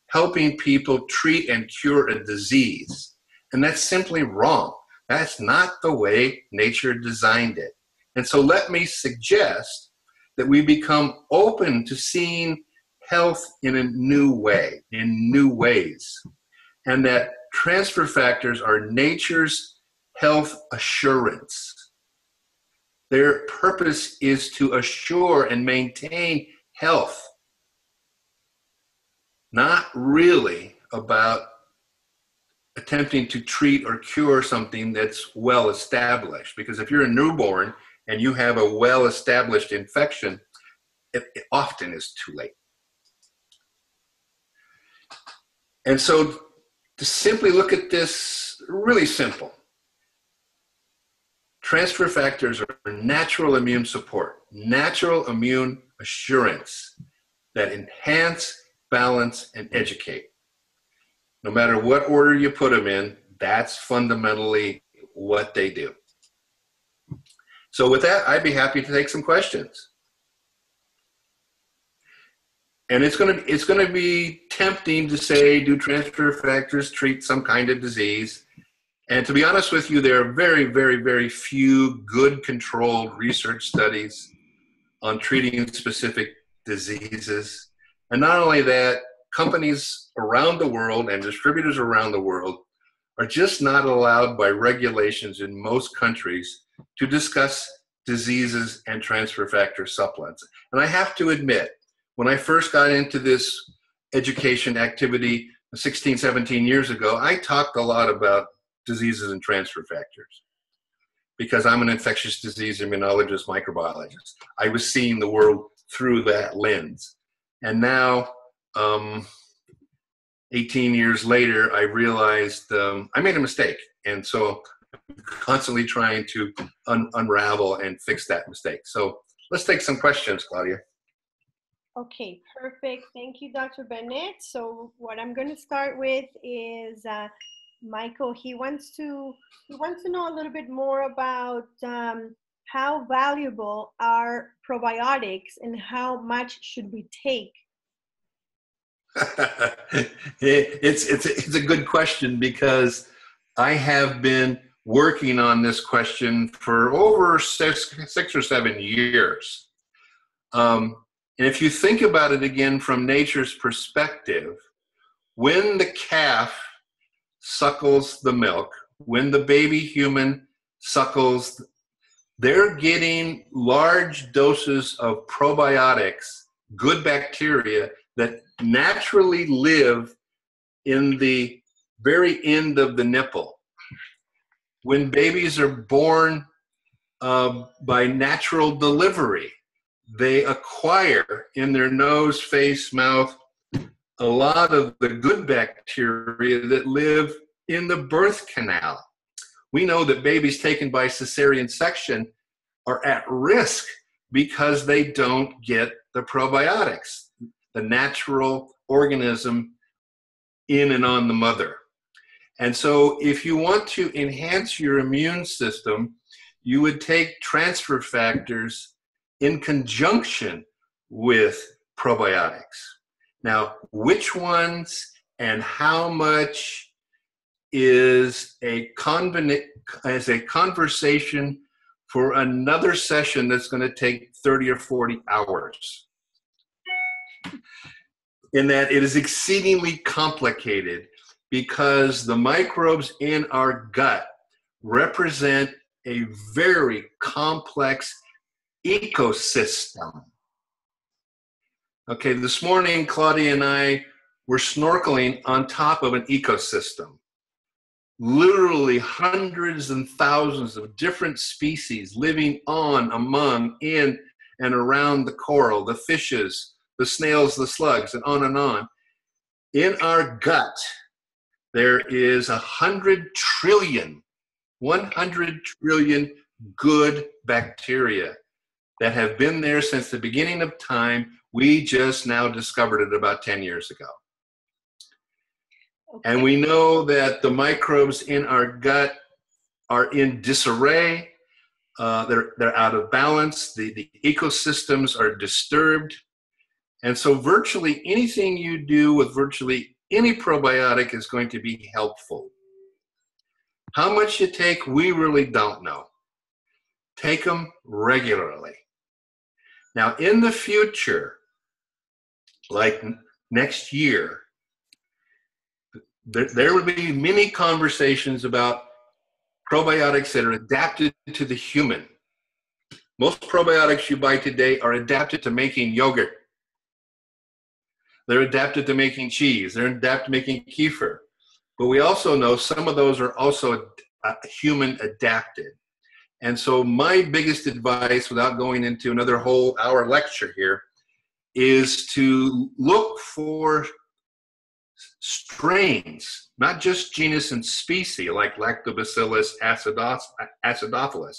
F: helping people treat and cure a disease. And that's simply wrong. That's not the way nature designed it. And so let me suggest that we become open to seeing health in a new way, in new ways. And that transfer factors are nature's health assurance. Their purpose is to assure and maintain health, not really about attempting to treat or cure something that's well established. Because if you're a newborn and you have a well-established infection, it often is too late. And so to simply look at this, really simple. Transfer factors are natural immune support, natural immune assurance that enhance, balance, and educate. No matter what order you put them in, that's fundamentally what they do. So with that, I'd be happy to take some questions. And it's going to be tempting to say, do transfer factors treat some kind of disease? And to be honest with you, there are very, very, very few good controlled research studies on treating specific diseases. And not only that, companies around the world and distributors around the world are just not allowed by regulations in most countries to discuss diseases and transfer factor supplements. And I have to admit, when I first got into this education activity 16, 17 years ago, I talked a lot about diseases and transfer factors because I'm an infectious disease immunologist, microbiologist. I was seeing the world through that lens. And now, 18 years later, I realized I made a mistake. And so I'm constantly trying to unravel and fix that mistake. So let's take some questions, Claudia.
D: Okay, perfect. Thank you, Dr. Bennett. So what I'm going to start with is Michael. He wants to know a little bit more about how valuable are probiotics and how much should we take?
F: It's a good question because I have been working on this question for over six or 7 years. And if you think about it again from nature's perspective, when the calf suckles the milk, when the baby human suckles, they're getting large doses of probiotics, good bacteria that naturally live in the very end of the nipple. When babies are born by natural delivery, they acquire in their nose, face, mouth, a lot of the good bacteria that live in the birth canal. We know that babies taken by cesarean section are at risk because they don't get the probiotics, the natural organism in and on the mother. And so if you want to enhance your immune system, you would take transfer factors in conjunction with probiotics. Now, which ones and how much is a conversation for another session that's going to take 30 or 40 hours. In that it is exceedingly complicated because the microbes in our gut represent a very complex ecosystem. Okay, this morning, Claudia and I were snorkeling on top of an ecosystem. Literally hundreds and thousands of different species living on, among, in, and around the coral, the fishes, the snails, the slugs, and on and on. In our gut, there is 100 trillion good bacteria that have been there since the beginning of time. We just now discovered it about 10 years ago. Okay. And we know that the microbes in our gut are in disarray. They're out of balance. The ecosystems are disturbed. And so virtually anything you do with virtually any probiotic is going to be helpful. How much you take, we really don't know. Take them regularly. Now, in the future, like next year, there will be many conversations about probiotics that are adapted to the human. Most probiotics you buy today are adapted to making yogurt. They're adapted to making cheese. They're adapted to making kefir. But we also know some of those are also human adapted. And so my biggest advice, without going into another whole hour lecture here, is to look for strains, not just genus and species, like Lactobacillus acidophilus.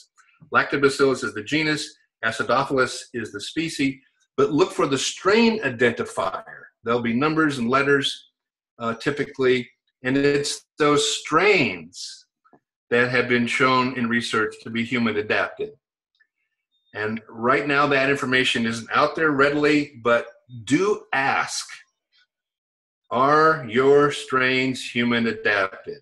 F: Lactobacillus is the genus, acidophilus is the species, but look for the strain identifier. There'll be numbers and letters typically, and it's those strains that have been shown in research to be human adapted. And right now that information isn't out there readily, but do ask, are your strains human adapted?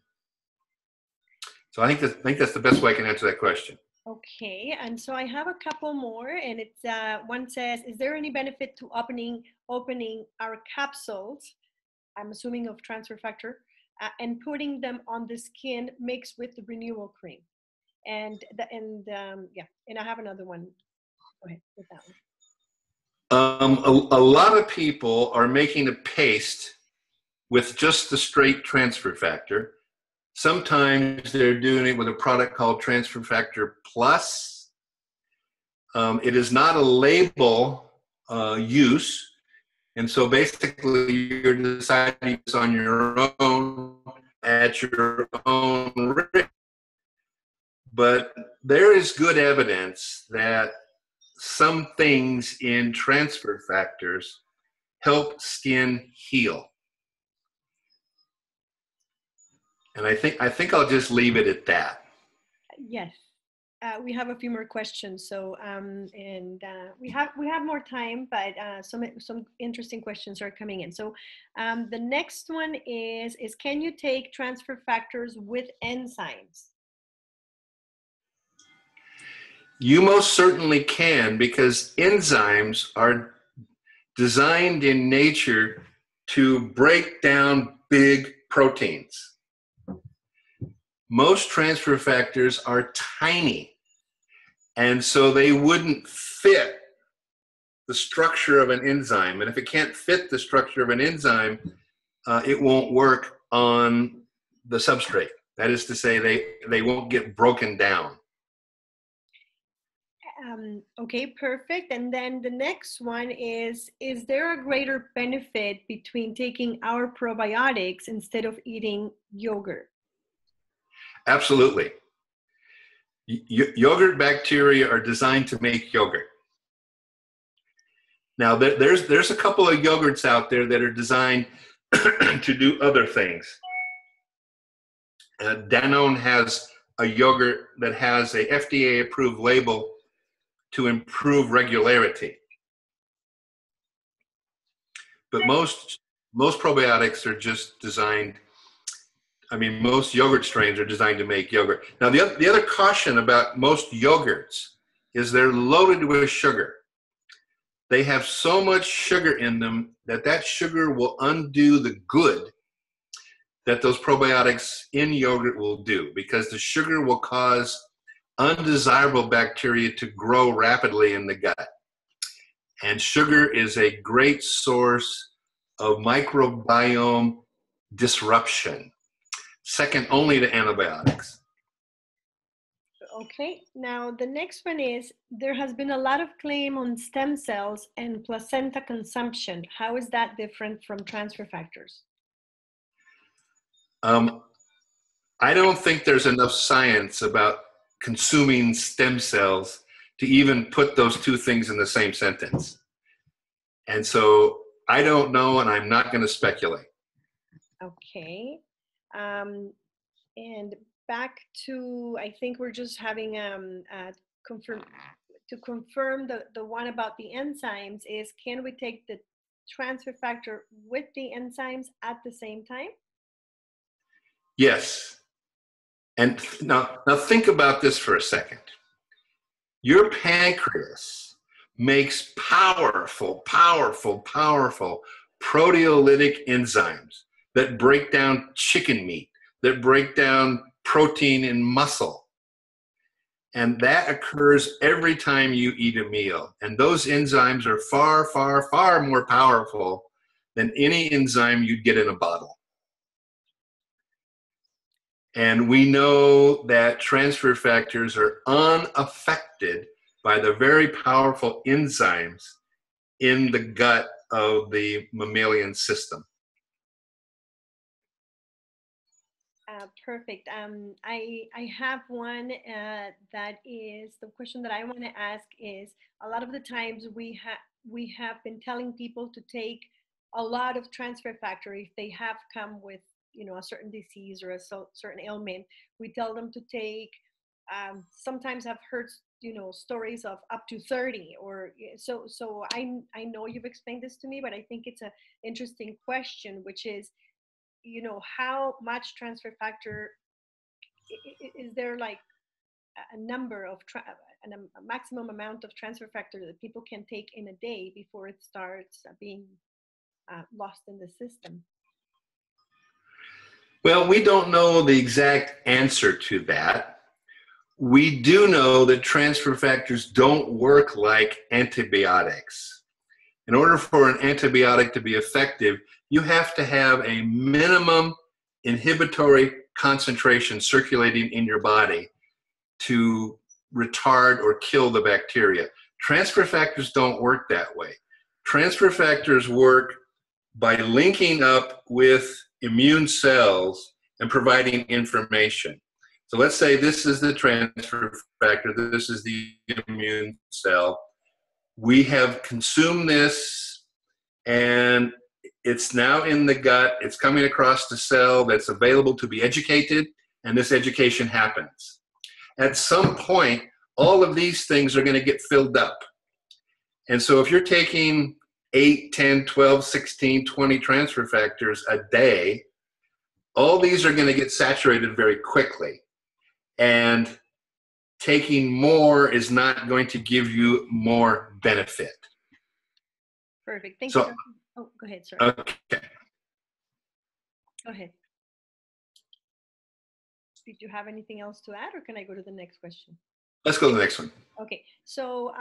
F: So I think that's the best way I can answer that question.
D: Okay, and so I have a couple more, and it's one says, is there any benefit to opening our capsules, I'm assuming of transfer factor, and putting them on the skin mixed with the renewal cream? And I have another one. Go ahead with that one.
F: A lot of people are making a paste with just the straight transfer factor. Sometimes they're doing it with a product called Transfer Factor Plus. It is not a label use, and so basically you're deciding this on your own at your own risk. But there is good evidence that some things in transfer factors help skin heal. And I think I'll just leave it at that.
D: Yes, we have a few more questions. So we have more time, but some interesting questions are coming in. So the next one is can you take transfer factors with enzymes?
F: You most certainly can, because enzymes are designed in nature to break down big proteins. Most transfer factors are tiny, and so they wouldn't fit the structure of an enzyme. And if it can't fit the structure of an enzyme, it won't work on the substrate. That is to say, they won't get broken down.
D: Okay, perfect. And then the next one is there a greater benefit between taking our probiotics instead of eating yogurt?
F: Absolutely. Yogurt bacteria are designed to make yogurt. Now, there's a couple of yogurts out there that are designed to do other things. Danone has a yogurt that has a FDA-approved label to improve regularity. But most probiotics are just designed, most yogurt strains are designed to make yogurt. Now, the other caution about most yogurts is they're loaded with sugar. They have so much sugar in them that sugar will undo the good that those probiotics in yogurt will do, because the sugar will cause undesirable bacteria to grow rapidly in the gut. And sugar is a great source of microbiome disruption, second only to antibiotics.
D: Okay, now the next one is, there has been a lot of claim on stem cells and placenta consumption. How is that different from transfer factors?
F: I don't think there's enough science about consuming stem cells to even put those two things in the same sentence. And so I don't know, and I'm not going to speculate.
D: Okay. And back to, I think we're just having confirm the one about the enzymes is, can we take the transfer factor with the enzymes at the same time?
F: Yes. And now think about this for a second. Your pancreas makes powerful proteolytic enzymes that break down chicken meat, that break down protein in muscle. And that occurs every time you eat a meal. And those enzymes are far more powerful than any enzyme you'd get in a bottle. And we know that transfer factors are unaffected by the very powerful enzymes in the gut of the mammalian system.
D: Perfect. I have one that is, the question that I want to ask is, a lot of the times we have been telling people to take a lot of transfer factor if they have come with a certain disease or a certain ailment. We tell them to take, sometimes I've heard stories of up to 30 or so I know you've explained this to me, but I think it's an interesting question, which is how much transfer factor is there like a number of a maximum amount of transfer factor that people can take in a day before it starts being lost in the system?
F: Well, we don't know the exact answer to that. We do know that transfer factors don't work like antibiotics. In order for an antibiotic to be effective, you have to have a minimum inhibitory concentration circulating in your body to retard or kill the bacteria. Transfer factors don't work that way. Transfer factors work by linking up with immune cells and providing information. So let's say this is the transfer factor, this is the immune cell. We have consumed this and it's now in the gut, it's coming across the cell that's available to be educated, and this education happens. At some point, all of these things are going to get filled up. And so if you're taking 8, 10, 12, 16, 20 transfer factors a day, all these are going to get saturated very quickly. And taking more is not going to give you more benefit.
D: Perfect. Thank you. Oh, go ahead, sir.
F: Okay.
D: Go ahead. Did you have anything else to add, or can I go to the next question?
F: Let's go to the next one.
D: Okay. So,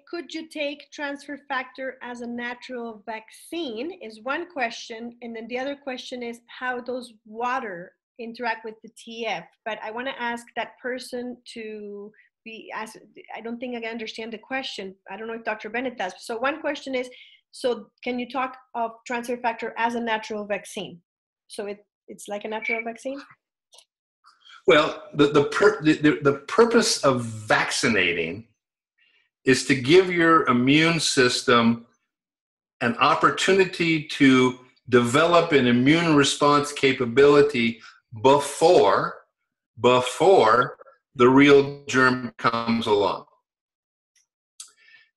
D: could you take transfer factor as a natural vaccine is one question. And then the other question is how does water interact with the TF? But I want to ask that person to be asked. I don't think I understand the question. I don't know if Dr. Bennett does. So one question is, so can you talk of transfer factor as a natural vaccine? So it's like a natural vaccine?
F: Well, the purpose of vaccinating is to give your immune system an opportunity to develop an immune response capability before the real germ comes along.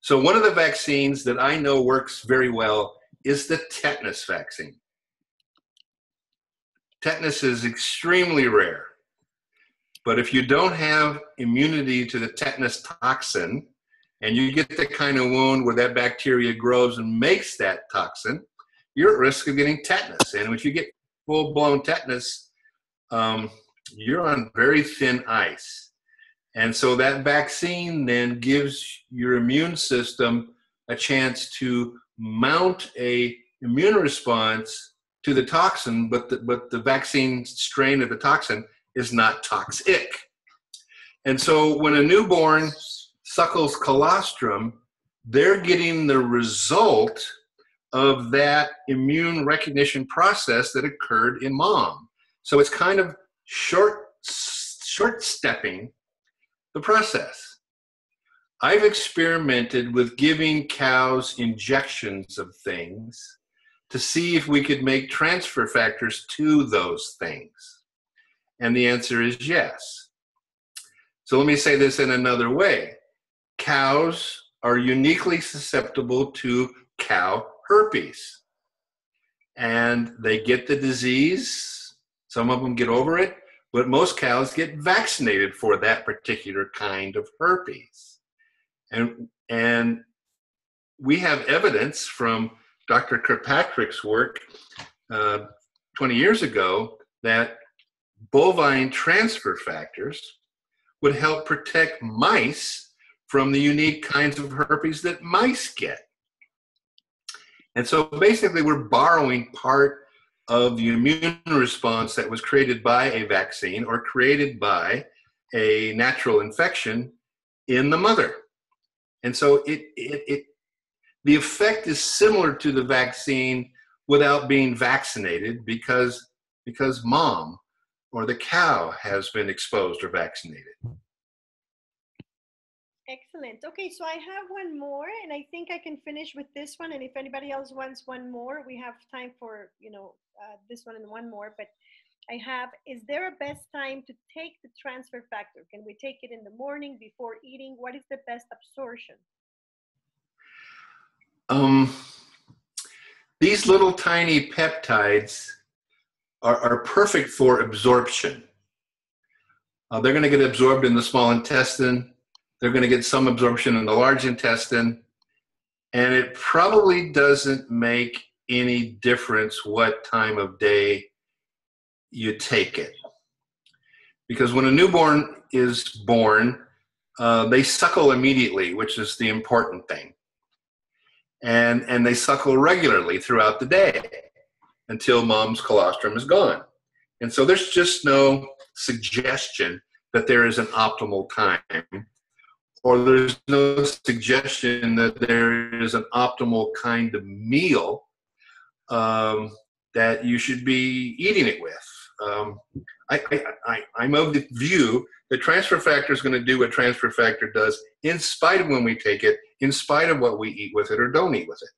F: So one of the vaccines that I know works very well is the tetanus vaccine. Tetanus is extremely rare, but if you don't have immunity to the tetanus toxin, and you get the kind of wound where that bacteria grows and makes that toxin, you're at risk of getting tetanus. And if you get full-blown tetanus, you're on very thin ice. And so that vaccine then gives your immune system a chance to mount an immune response to the toxin, but the vaccine strain of the toxin is not toxic. And so when a newborn suckles colostrum, they're getting the result of that immune recognition process that occurred in mom. So it's kind of short-stepping the process. I've experimented with giving cows injections of things to see if we could make transfer factors to those things. And the answer is yes. So let me say this in another way. Cows are uniquely susceptible to cow herpes. And they get the disease. Some of them get over it, but most cows get vaccinated for that particular kind of herpes. And we have evidence from Dr. Kirkpatrick's work 20 years ago that bovine transfer factors would help protect mice from the unique kinds of herpes that mice get. And so basically we're borrowing part of the immune response that was created by a vaccine or created by a natural infection in the mother. And so the effect is similar to the vaccine without being vaccinated because mom or the cow has been exposed or vaccinated.
D: Excellent. Okay, so I have one more, and I think I can finish with this one. And if anybody else wants one more, we have time for this one and one more. But I have: is there a best time to take the transfer factor? Can we take it in the morning before eating? What is the best absorption?
F: These little tiny peptides are perfect for absorption. They're going to get absorbed in the small intestine. They're going to get some absorption in the large intestine. And it probably doesn't make any difference what time of day you take it. Because when a newborn is born, they suckle immediately, which is the important thing. And they suckle regularly throughout the day until mom's colostrum is gone. And so there's just no suggestion that there is an optimal time, or there's no suggestion that there is an optimal kind of meal that you should be eating it with. I'm of the view that transfer factor is going to do what transfer factor does in spite of when we take it, in spite of what we eat with it or don't eat with it.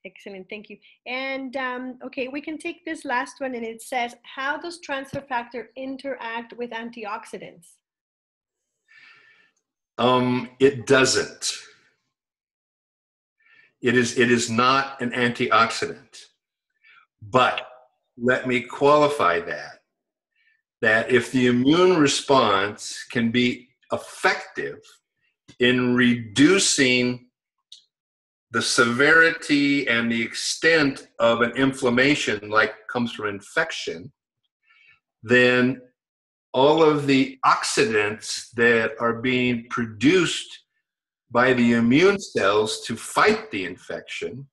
D: Excellent, thank you. And okay, we can take this last one, and it says, how does transfer factor interact with antioxidants?
F: It doesn't. It is not an antioxidant. But let me qualify that if the immune response can be effective in reducing the severity and the extent of an inflammation like comes from infection, then all of the oxidants that are being produced by the immune cells to fight the infection,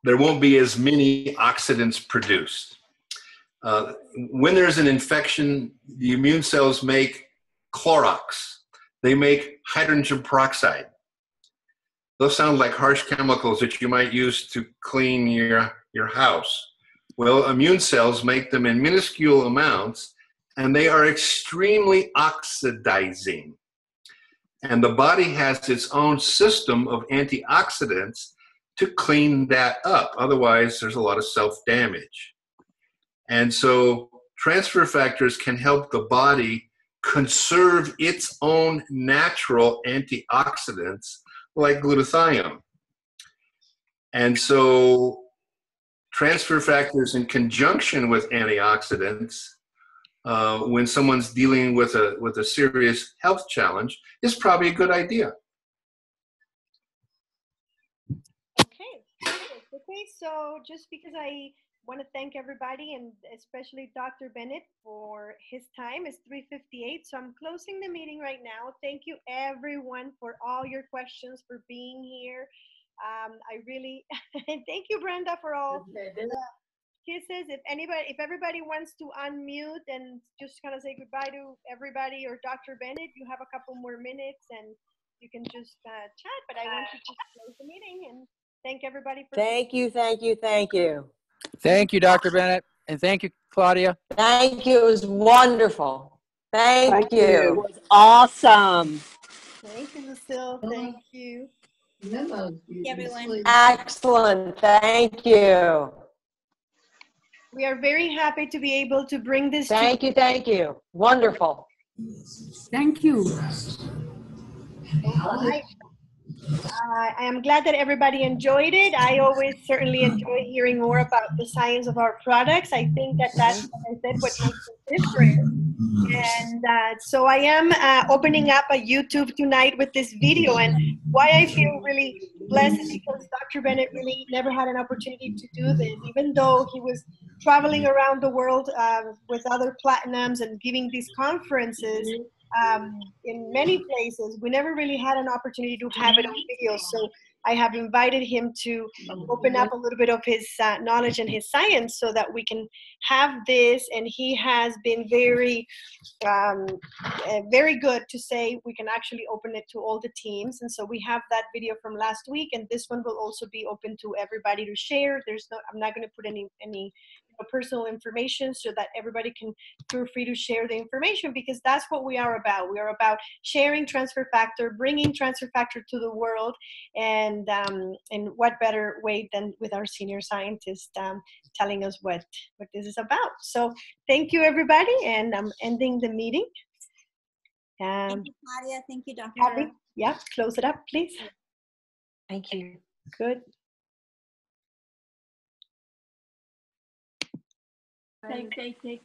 F: there won't be as many oxidants produced. When there's an infection, the immune cells make Clorox. They make hydrogen peroxide. Those sound like harsh chemicals that you might use to clean your house. Well, immune cells make them in minuscule amounts, and they are extremely oxidizing. And the body has its own system of antioxidants to clean that up. Otherwise, there's a lot of self-damage. And so transfer factors can help the body conserve its own natural antioxidants like glutathione. And so transfer factors in conjunction with antioxidants when someone's dealing with a serious health challenge is probably a good idea.
D: Okay, so just because I want to thank everybody, and especially Dr. Bennett for his time. It's 3:58, so I'm closing the meeting right now. Thank you everyone for all your questions, for being here. I really, thank you Brenda for all the kisses. If everybody wants to unmute and just kind of say goodbye to everybody, or Dr. Bennett, you have a couple more minutes and you can just chat, but I want to just close the meeting and thank everybody for
E: Thank you, thank you, thank you.
G: Thank you, Dr. Bennett, and thank you, Claudia.
E: Thank you, it was wonderful. Thank you.
H: It was awesome.
D: Thank you, Lucille. Thank you.
B: Thank you, everyone.
E: Excellent, thank you.
D: We are very happy to be able to bring this
E: Thank you, thank you. Wonderful.
H: Thank you.
D: I am glad that everybody enjoyed it. I always certainly enjoy hearing more about the science of our products. I think that that's, like I said, what makes it different. And so I am opening up a YouTube tonight with this video. And why I feel really blessed is because Dr. Bennett really never had an opportunity to do this, even though he was traveling around the world with other platinums and giving these conferences. In many places, we never really had an opportunity to have it on video. So I have invited him to open up a little bit of his knowledge and his science so that we can have this. And he has been very, very good to say we can actually open it to all the teams. And so we have that video from last week, and this one will also be open to everybody to share. I'm not going to put any personal information, so that everybody can feel free to share the information, because that's what we are about. We are about sharing transfer factor, bringing transfer factor to the world, and what better way than with our senior scientist telling us what this is about. So thank you everybody, and I'm ending the meeting.
B: Thank you, Claudia. Thank you, Dr.
D: Yeah, close it up, please.
E: Thank you.
D: Good.
I: Take.